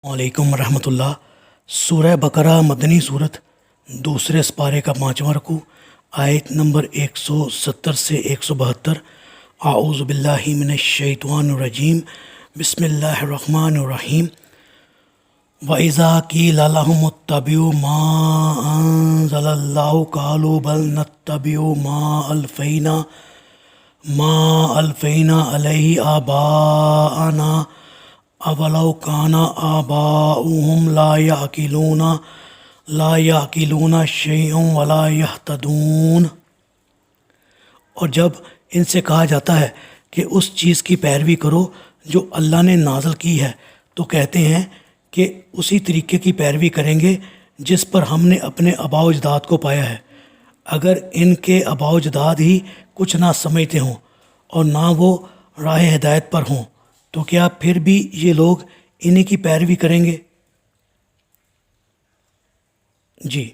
वालेकुम रहमतुल्लाह। सूरह बकरा मदनी सूरत, दूसरे सपारे का 5वां रकू, आयत नंबर 170 से 172। आऊज़ु बिल्लाहि मिनश शैतानिर रजीम, बिस्मिल्लाहिर रहमानिर रहीम। व इज़ा क़ील लहुम इत्तबिऊ मा अंज़लल्लाहु क़ालू बल नत्तबिऊ मा अल्फ़ैना अलैहि आबाअना अवलौ काना आबाउहुम ला याकिलूना शैअन वला यहतदून। और जब इनसे कहा जाता है कि उस चीज़ की पैरवी करो जो अल्लाह ने नाज़िल की है, तो कहते हैं कि उसी तरीके की पैरवी करेंगे जिस पर हमने अपने आबाओ अजदाद को पाया है। अगर इनके आबाओ अजदाद ही कुछ ना समझते हों और ना वो राह हिदायत पर हों, तो क्या फिर भी ये लोग इन्हीं की पैरवी करेंगे? जी,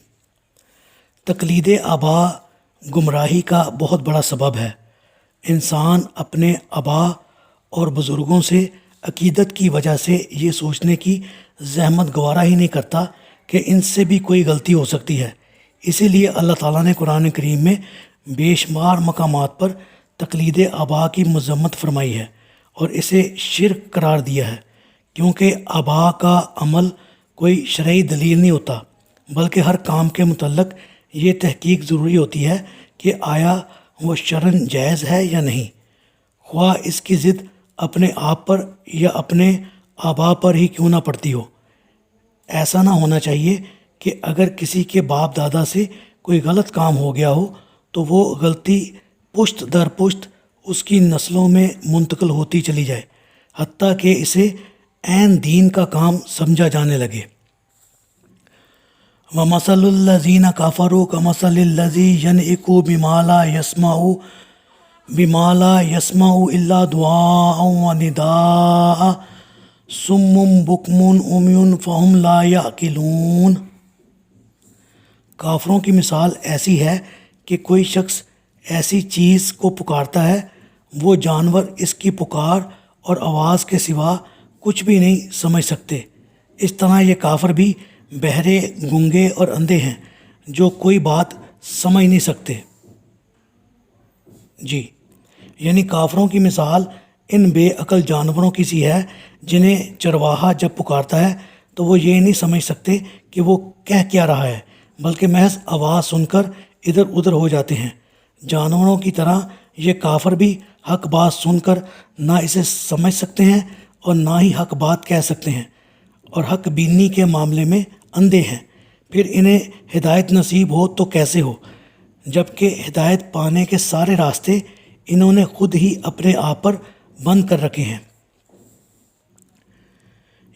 तकलीद आबा गुमराही का बहुत बड़ा सबब है। इंसान अपने आबा और बुज़ुर्गों से अकीदत की वजह से ये सोचने की ज़हमत गवारा ही नहीं करता कि इनसे भी कोई गलती हो सकती है। इसीलिए अल्लाह ताला ने कुरान करीम में बेशुमार मकामात पर तकलीद आबा की मज़म्मत फरमाई है और इसे शिर्क करार दिया है, क्योंकि आबा का अमल कोई शरई दलील नहीं होता, बल्कि हर काम के मुतल्लक ये तहकीक ज़रूरी होती है कि आया वो शरन जायज़ है या नहीं, ख्वाह इसकी ज़िद अपने आप पर या अपने आबा पर ही क्यों ना पड़ती हो। ऐसा ना होना चाहिए कि अगर किसी के बाप दादा से कोई गलत काम हो गया हो तो वो गलती पुश्त दर पुश्त उसकी नस्लों में मुंतकिल होती चली जाए, हत्ता कि इसे ऐन दीन का काम समझा जाने लगे। व मसलुल्लज़ीना कफ़रू कमसलिल्लज़ी यनइकु बिमा ला यस्माउ इल्ला दुआअन व निदाअ सुम्मुम बुकमुन उम्युन फ़हुम ला याक़िलून। काफरों की मिसाल ऐसी है कि कोई शख्स ऐसी चीज़ को पुकारता है, वो जानवर इसकी पुकार और आवाज़ के सिवा कुछ भी नहीं समझ सकते। इस तरह ये काफर भी बहरे, गूंगे और अंधे हैं जो कोई बात समझ नहीं सकते। जी, यानी काफरों की मिसाल इन बेअकल जानवरों की सी है जिन्हें चरवाहा जब पुकारता है तो वो ये नहीं समझ सकते कि वो कह क्या रहा है, बल्कि महज आवाज़ सुनकर इधर उधर हो जाते हैं। जानवरों की तरह ये काफर भी हक बात सुनकर ना इसे समझ सकते हैं और ना ही हक बात कह सकते हैं, और हक बीनी के मामले में अंधे हैं। फिर इन्हें हिदायत नसीब हो तो कैसे हो, जबकि हिदायत पाने के सारे रास्ते इन्होंने खुद ही अपने आप पर बंद कर रखे हैं।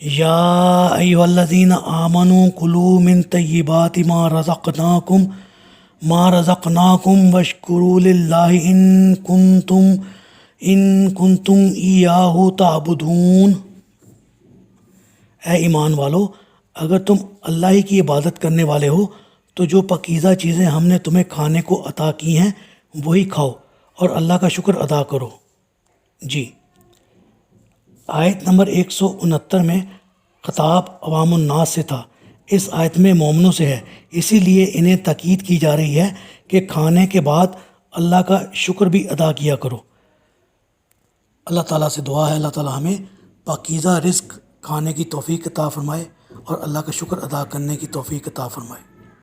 या अय्युहल्लज़ीना आमनू कुलू मिन तय्यिबाति मा रज़क़नाकुम वश्कुरू लिल्लाहि इन कुंतुम इय्याहु ताबुदून। ए ईमान वालो, अगर तुम अल्लाह ही की इबादत करने वाले हो तो जो पकीज़ा चीज़ें हमने तुम्हें खाने को अता की हैं वही खाओ और अल्लाह का शुक्र अदा करो। जी, आयत नंबर 169 में ख़िताब अवामुन नास से था। इस आयत में मोमिनों से है, इसीलिए इन्हें ताकीद की जा रही है कि खाने के बाद अल्लाह का शुक्र भी अदा किया करो। अल्लाह ताला से दुआ है अल्लाह ताला हमें पाकीज़ा रिज़्क़ खाने की तौफ़ीक़ अता फ़रमाए और अल्लाह का शुक्र अदा करने की तौफ़ीक़ अता फ़रमाए।